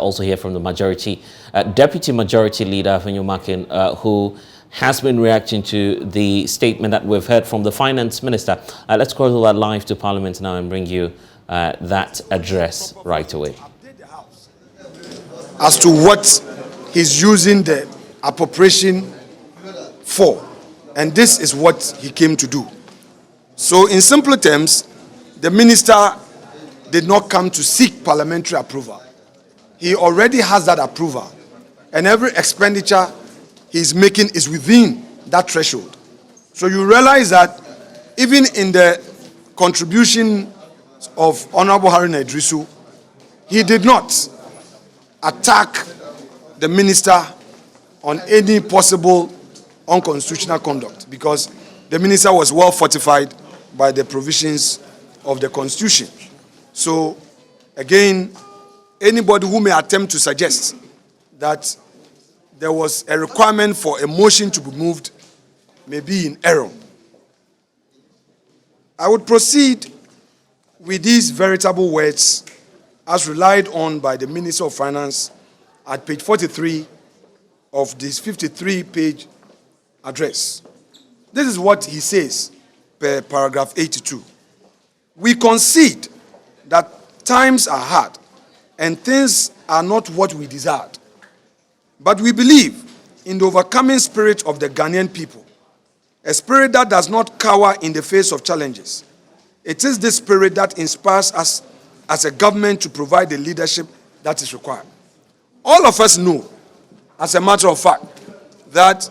also hear from the majority, Deputy Majority Leader Afenyo-Markin, who has been reacting to the statement that we've heard from the Finance Minister. Let's cross over live to Parliament now and bring you that address right away. As to what he's using the appropriation for, and this is what he came to do. So in simple terms, the minister did not come to seek parliamentary approval. He already has that approval, and every expenditure he's making is within that threshold. So you realize that even in the contribution of Honorable Haruna Idrisu, he did not attack the minister on any possible unconstitutional conduct, because the minister was well fortified by the provisions of the Constitution. So, again, anybody who may attempt to suggest that there was a requirement for a motion to be moved may be in error. I would proceed with these veritable words as relied on by the Minister of Finance at page 43 of this 53-page address. This is what he says per paragraph 82. We concede that times are hard and things are not what we desired. But we believe in the overcoming spirit of the Ghanaian people, a spirit that does not cower in the face of challenges. It is this spirit that inspires us as a government to provide the leadership that is required. All of us know, as a matter of fact, that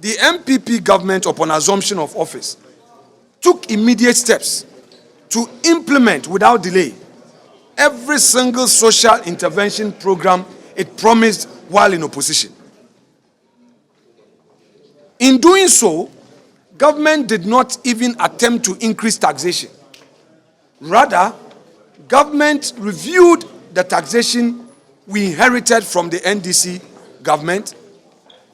the NPP government, upon assumption of office, took immediate steps to implement without delay every single social intervention program it promised while in opposition. In doing so, government did not even attempt to increase taxation. Rather, government reviewed the taxation we inherited from the NDC government,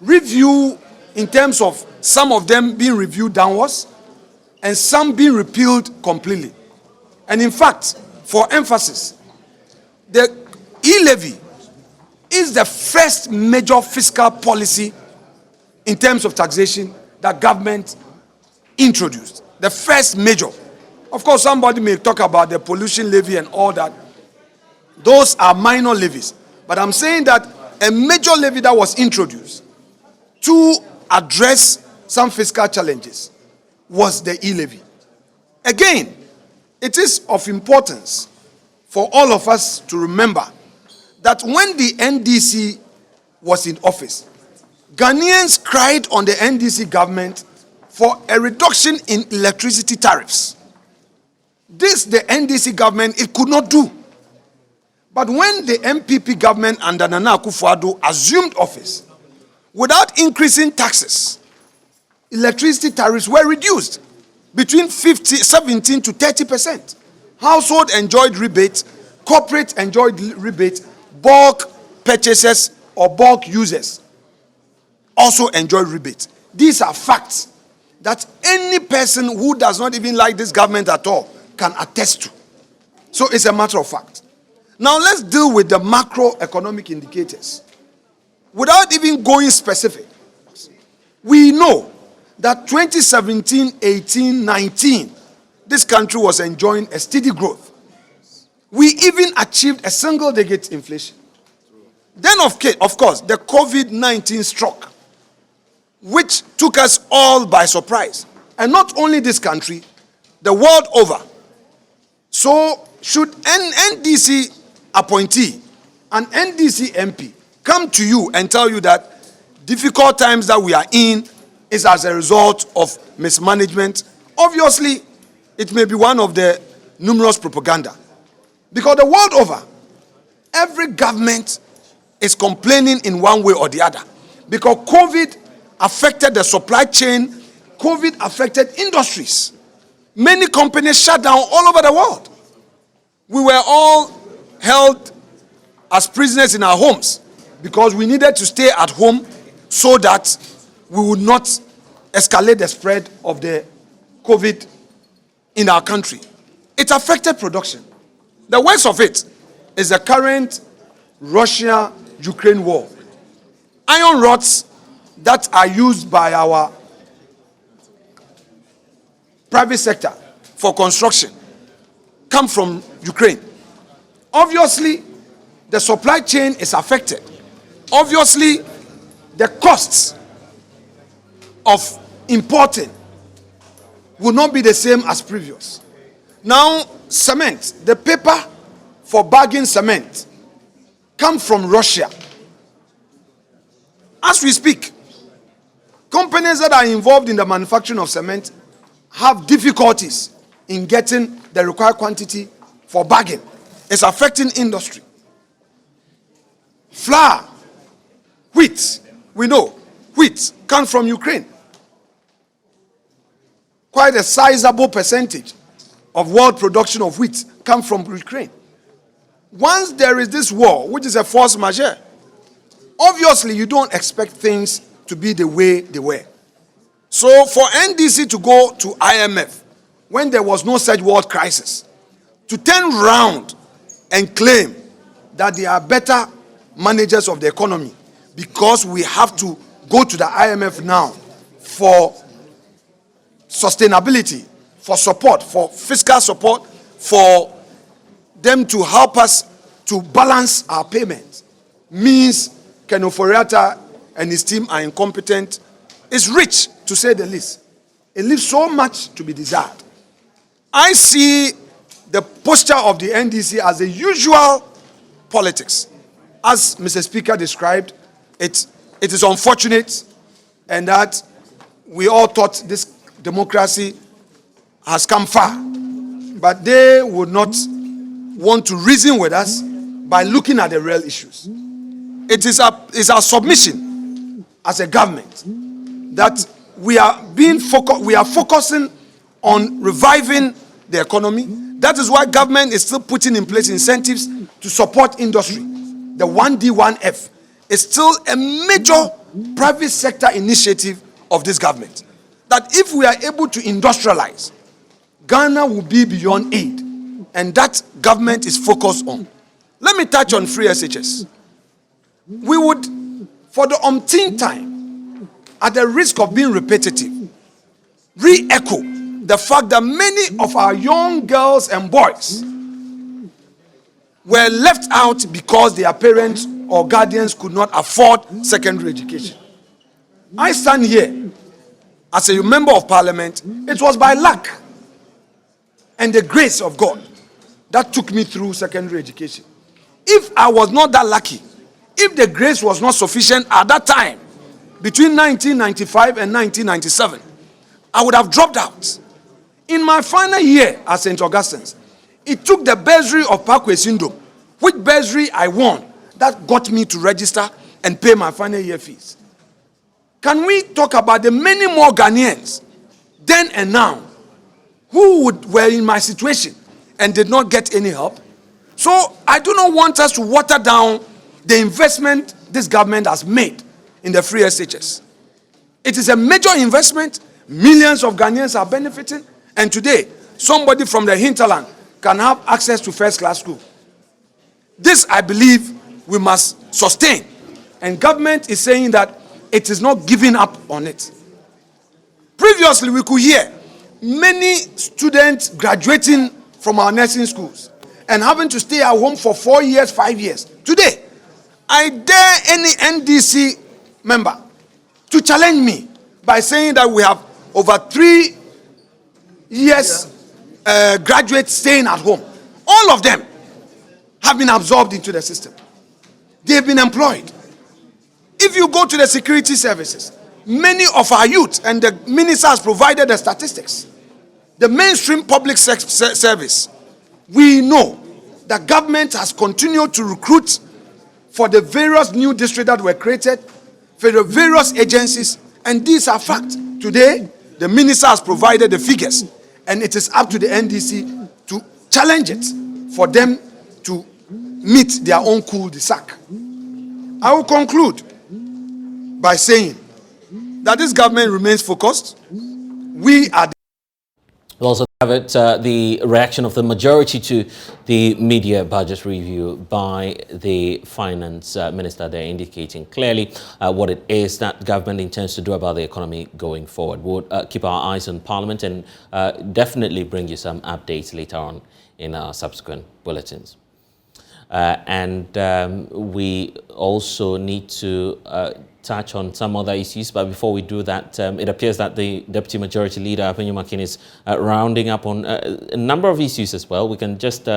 review in terms of some of them being reviewed downwards and some being repealed completely. And in fact, for emphasis, the E-Levy is the first major fiscal policy in terms of taxation that government introduced. The first major. Of course, somebody may talk about the pollution levy and all that. Those are minor levies. But I'm saying that a major levy that was introduced to address some fiscal challenges was the E-Levy. Again, it is of importance for all of us to remember that when the NDC was in office, Ghanaians cried on the NDC government for a reduction in electricity tariffs. This, the NDC government, it could not do. But when the NPP government under Nana Akufo-Addo assumed office, without increasing taxes, electricity tariffs were reduced between 17 to 30%. Household enjoyed rebates, corporate enjoyed rebates, bulk purchasers or bulk users also enjoyed rebates. These are facts that any person who does not even like this government at all can attest to. So it's a matter of fact. Now let's deal with the macroeconomic indicators. Without even going specific, we know that 2017, 18, 19, this country was enjoying a steady growth. We even achieved a single-digit inflation. Then, of course, the COVID-19 struck, which took us all by surprise. And not only this country, the world over. So, should an NDC appointee, an NDC MP, come to you and tell you that difficult times that we are in is as a result of mismanagement, obviously, it may be one of the numerous propaganda. Because the world over, every government is complaining in one way or the other. Because COVID affected the supply chain, COVID affected industries. Many companies shut down all over the world. We were all held as prisoners in our homes because we needed to stay at home so that we would not escalate the spread of the COVID in our country. It affected production. The worst of it is the current Russia-Ukraine war. Iron rods that are used by our private sector for construction come from Ukraine. Obviously, the supply chain is affected. Obviously, the costs of importing will not be the same as previous. Now, cement, the paper for bagging cement comes from Russia. As we speak, companies that are involved in the manufacturing of cement have difficulties in getting the required quantity for bagging. It's affecting industry. Flour, wheat, we know wheat comes from Ukraine. Quite a sizable percentage of world production of wheat comes from Ukraine. Once there is this war, which is a force majeure, obviously you don't expect things to be the way they were. So for NDC to go to IMF when there was no such world crisis, to turn round and claim that they are better managers of the economy because we have to go to the IMF now for sustainability, for support, for fiscal support, for them to help us to balance our payments, means Ken Ofori-Atta and his team are incompetent. It's rich, to say the least. It leaves so much to be desired. I see the posture of the NDC as the usual politics. As Mr. Speaker described, it is unfortunate, and that we all thought this democracy has come far. But they would not want to reason with us by looking at the real issues. It is our submission as a government that we are focusing on reviving the economy. That is why government is still putting in place incentives to support industry. The 1D, 1F is still a major private sector initiative of this government. That if we are able to industrialize, Ghana will be beyond aid. And that government is focused on. Let me touch on free SHS. We would, for the umpteenth time, at the risk of being repetitive, re-echo the fact that many of our young girls and boys were left out because their parents or guardians could not afford secondary education. I stand here as a member of parliament. It was by luck and the grace of God that took me through secondary education. If I was not that lucky, if the grace was not sufficient at that time, between 1995 and 1997, I would have dropped out. In my final year at St. Augustine's, it took the bursary of Parkway Syndrome, which bursary I won, that got me to register and pay my final year fees. Can we talk about the many more Ghanaians, then and now, who were in my situation and did not get any help? So I do not want us to water down the investment this government has made in the free SHS. It is a major investment. Millions of Ghanaians are benefiting. And today, somebody from the hinterland can have access to first-class school. This, I believe, we must sustain. And government is saying that it is not giving up on it. Previously, we could hear many students graduating from our nursing schools and having to stay at home for 4 years, 5 years. Today, I dare any NDC member to challenge me by saying that we have over 3 years graduates staying at home. All of them have been absorbed into the system. They've been employed. If you go to the security services, many of our youth, and the minister has provided the statistics, the mainstream public service, we know that government has continued to recruit for the various new districts that were created, for the various agencies, and these are facts. Today, the minister has provided the figures, and it is up to the NDC to challenge it for them to meet their own cul-de-sac. I will conclude by saying that this government remains focused. We are We'll also have it, the reaction of the majority to the media budget review by the finance minister. They're indicating clearly what it is that government intends to do about the economy going forward. We'll keep our eyes on Parliament and definitely bring you some updates later on in our subsequent bulletins. We also need to touch on some other issues, but before we do that, it appears that the Deputy Majority Leader, Afenyo-Markin, is rounding up on a number of issues as well. We can just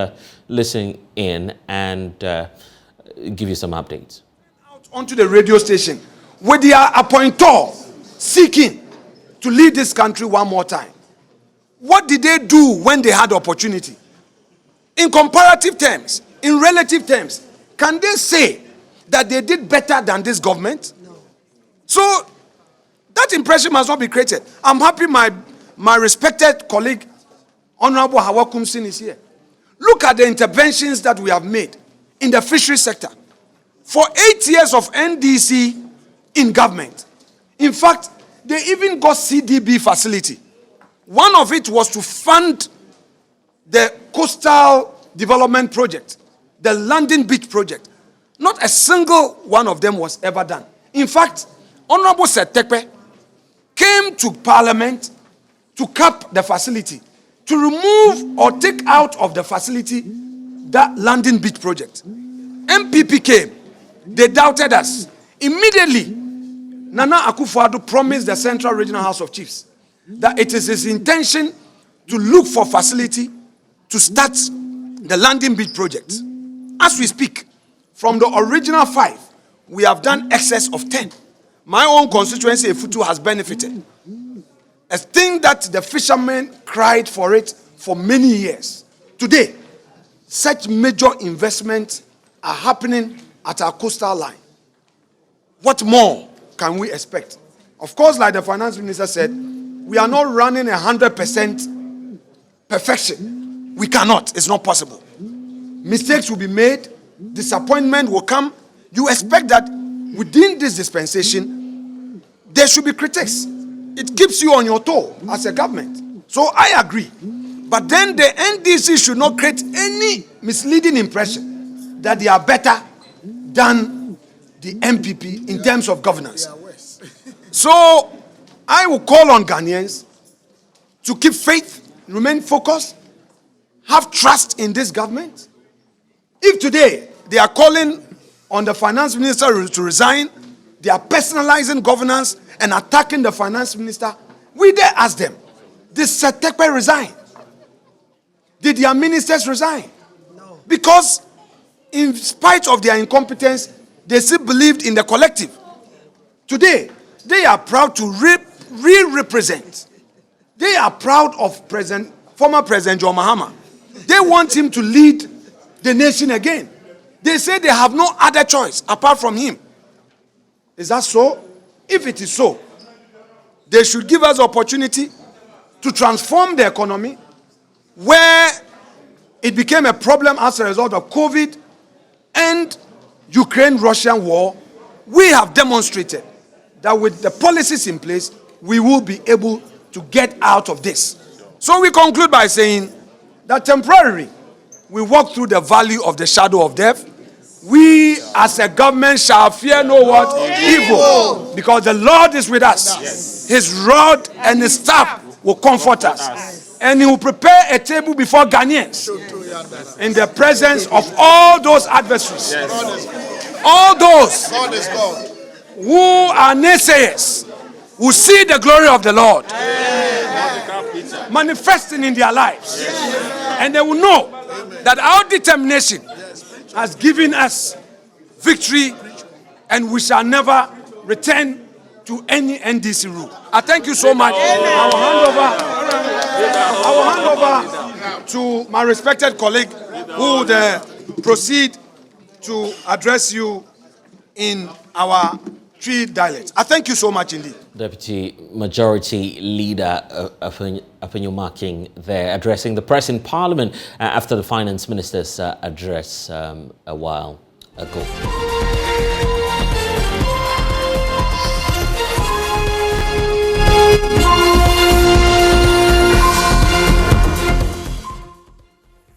listen in and give you some updates. Out onto the radio station with their appointor seeking to lead this country one more time. What did they do when they had opportunity? In comparative terms, in relative terms, can they say that they did better than this government? No. So that impression must not be created. I'm happy my respected colleague, Honorable Hawa Kumsin, is here. Look at the interventions that we have made in the fishery sector. For 8 years of NDC in government. In fact, they even got CDB facility. One of it was to fund the coastal development project, the London Beach project. Not a single one of them was ever done. In fact, Honorable Setekpe came to Parliament to cap the facility, to remove or take out of the facility that London Beach project. NPP came. They doubted us. Immediately, Nana Akufo-Addo promised the Central Regional House of Chiefs that it is his intention to look for facility to start the London Beach project. As we speak, from the original 5, we have done excess of 10. My own constituency, Efutu, has benefited. A thing that the fishermen cried for it for many years. Today, such major investments are happening at our coastal line. What more can we expect? Of course, like the finance minister said, we are not running 100% perfection. We cannot. It's not possible. Mistakes will be made. Disappointment will come. You expect that within this dispensation, there should be critics. It keeps you on your toe as a government. So I agree. But then the NDC should not create any misleading impression that they are better than the NPP in terms of governance. So I will call on Ghanaians to keep faith, remain focused, have trust in this government. If today they are calling on the finance minister to resign, they are personalizing governance and attacking the finance minister, we dare ask them, did Setekpe resign? Did their ministers resign? No. Because in spite of their incompetence, they still believed in the collective. Today, they are proud to re-represent. They are proud of former President John Mahama. They want him to lead the nation again. They say they have no other choice apart from him. Is that so? If it is so, they should give us the opportunity to transform the economy where it became a problem as a result of COVID and Ukraine-Russian war. We have demonstrated that with the policies in place, we will be able to get out of this. So we conclude by saying that temporarily, we walk through the valley of the shadow of death. We as a government shall fear no what? Evil. Because the Lord is with us. Yes. His rod and his staff will comfort us. And he will prepare a table before Ghanaians in the presence of all those adversaries. Yes. All those who are naysayers will see the glory of the Lord manifesting in their lives. And they will know that our determination has given us victory and we shall never return to any NDC rule. I thank you so much. I will hand over to my respected colleague who would proceed to address you in our three dialects. I thank you so much indeed. Deputy Majority Leader Afenyo-Markin there addressing the press in Parliament after the Finance Minister's address a while ago.